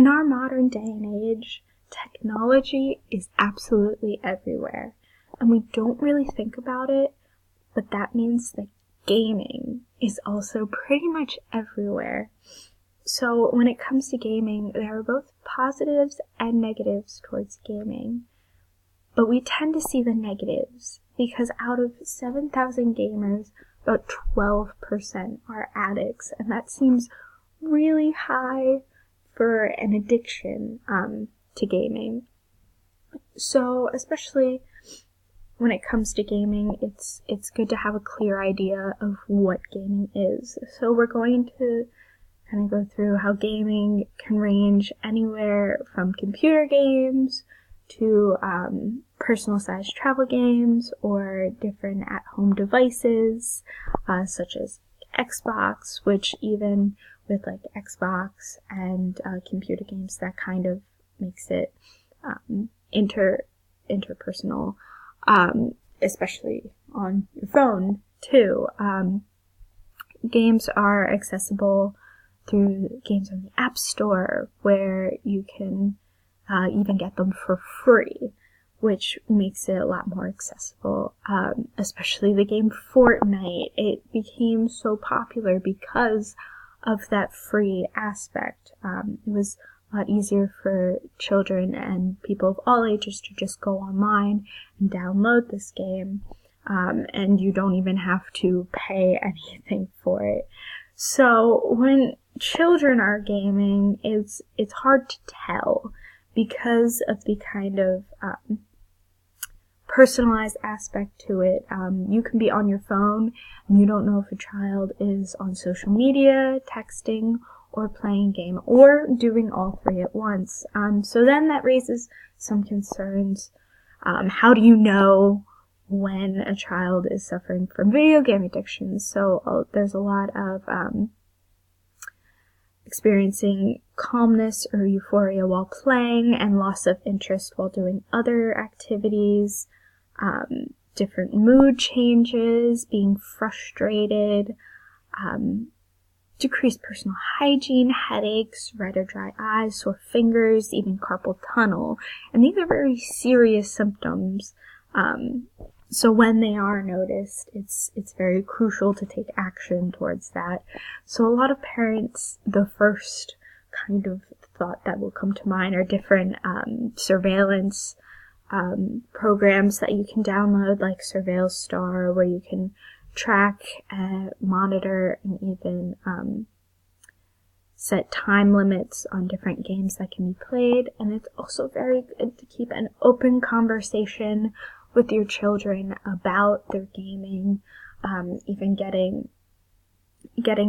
In our modern day and age, technology is absolutely everywhere, and we don't really think about it, but that means that gaming is also pretty much everywhere. So when it comes to gaming, there are both positives and negatives towards gaming. But we tend to see the negatives because out of 7,000 gamers, about 12% are addicts, and that seems really high for an addiction to gaming. So especially when it comes to gaming, it's good to have a clear idea of what gaming is. So we're going to kind of go through how gaming can range anywhere from computer games to personal-sized travel games or different at-home devices, such as Xbox, which even with like Xbox and computer games, that kind of makes it interpersonal, especially on your phone too. Games are accessible through games on the App Store, where you can even get them for free, which makes it a lot more accessible. Especially the game Fortnite. It became so popular because of that free aspect. It was a lot easier for children and people of all ages to just go online and download this game, and you don't even have to pay anything for it. So when children are gaming, it's hard to tell because of the kind of personalized aspect to it. You can be on your phone and you don't know if a child is on social media, texting, or playing a game, or doing all three at once. So then that raises some concerns. How do you know when a child is suffering from video game addiction? So there's a lot of experiencing calmness or euphoria while playing and loss of interest while doing other activities, different mood changes, being frustrated, decreased personal hygiene, headaches, red or dry eyes, sore fingers, even carpal tunnel. And these are very serious symptoms. So when they are noticed, it's very crucial to take action towards that. So a lot of parents, the first kind of thought that will come to mind are different surveillance programs that you can download, like Surveil Star, where you can track, monitor, and even set time limits on different games that can be played. And it's also very good to keep an open conversation with your children about their gaming, even getting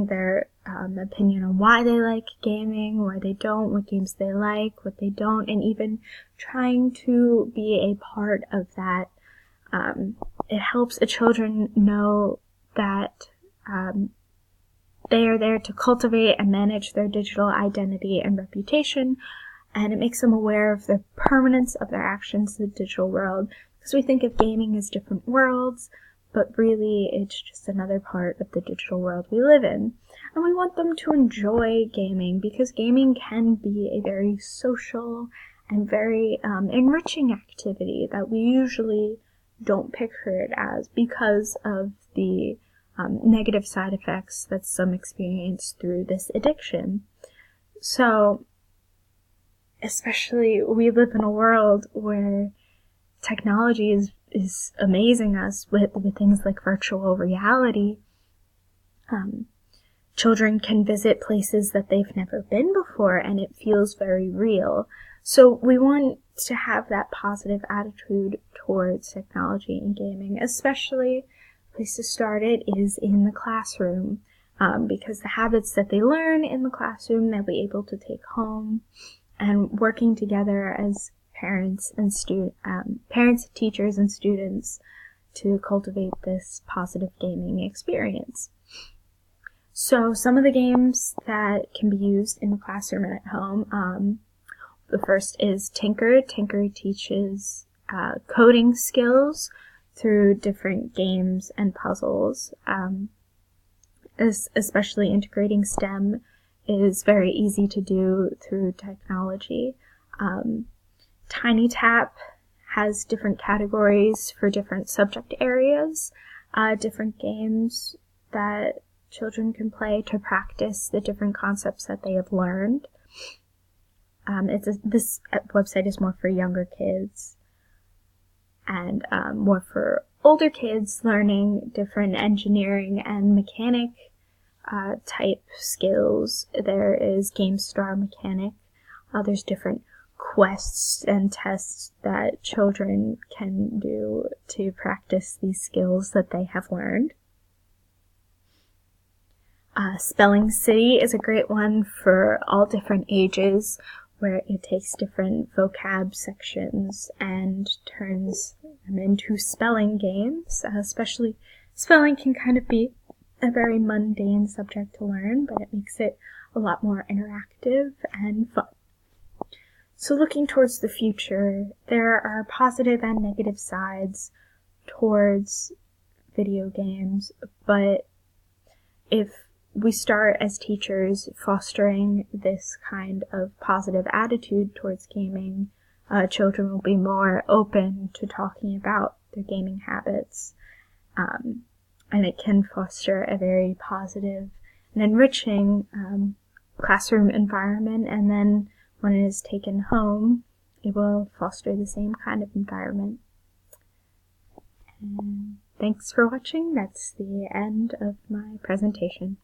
their opinion on why they like gaming, why they don't, what games they like, what they don't, and even trying to be a part of that. It helps the children know that they are there to cultivate and manage their digital identity and reputation, and it makes them aware of the permanence of their actions in the digital world. Because we think of gaming as different worlds, but really it's just another part of the digital world we live in. And we want them to enjoy gaming, because gaming can be a very social and very enriching activity that we usually don't picture it as because of the negative side effects that some experience through this addiction. So, especially we live in a world where technology is amazing us with things like virtual reality. Children can visit places that they've never been before, and it feels very real. So we want to have that positive attitude towards technology and gaming, especially the place to start it is in the classroom, because the habits that they learn in the classroom they'll be able to take home, and working together as parents, teachers, and students to cultivate this positive gaming experience. So some of the games that can be used in the classroom and at home, the first is Tinker. Tinker teaches coding skills through different games and puzzles, especially integrating STEM is very easy to do through technology. TinyTap has different categories for different subject areas, different games that children can play to practice the different concepts that they have learned. This website is more for younger kids and more for older kids learning different engineering and mechanic type skills. There is GameStar Mechanic. There's different quests and tests that children can do to practice these skills that they have learned. Spelling City is a great one for all different ages, where it takes different vocab sections and turns them into spelling games. Especially, spelling can kind of be a very mundane subject to learn, but it makes it a lot more interactive and fun. So looking towards the future, there are positive and negative sides towards video games, but if we start as teachers fostering this kind of positive attitude towards gaming, children will be more open to talking about their gaming habits. And it can foster a very positive and enriching classroom environment, and then when it is taken home, it will foster the same kind of environment. And thanks for watching. That's the end of my presentation.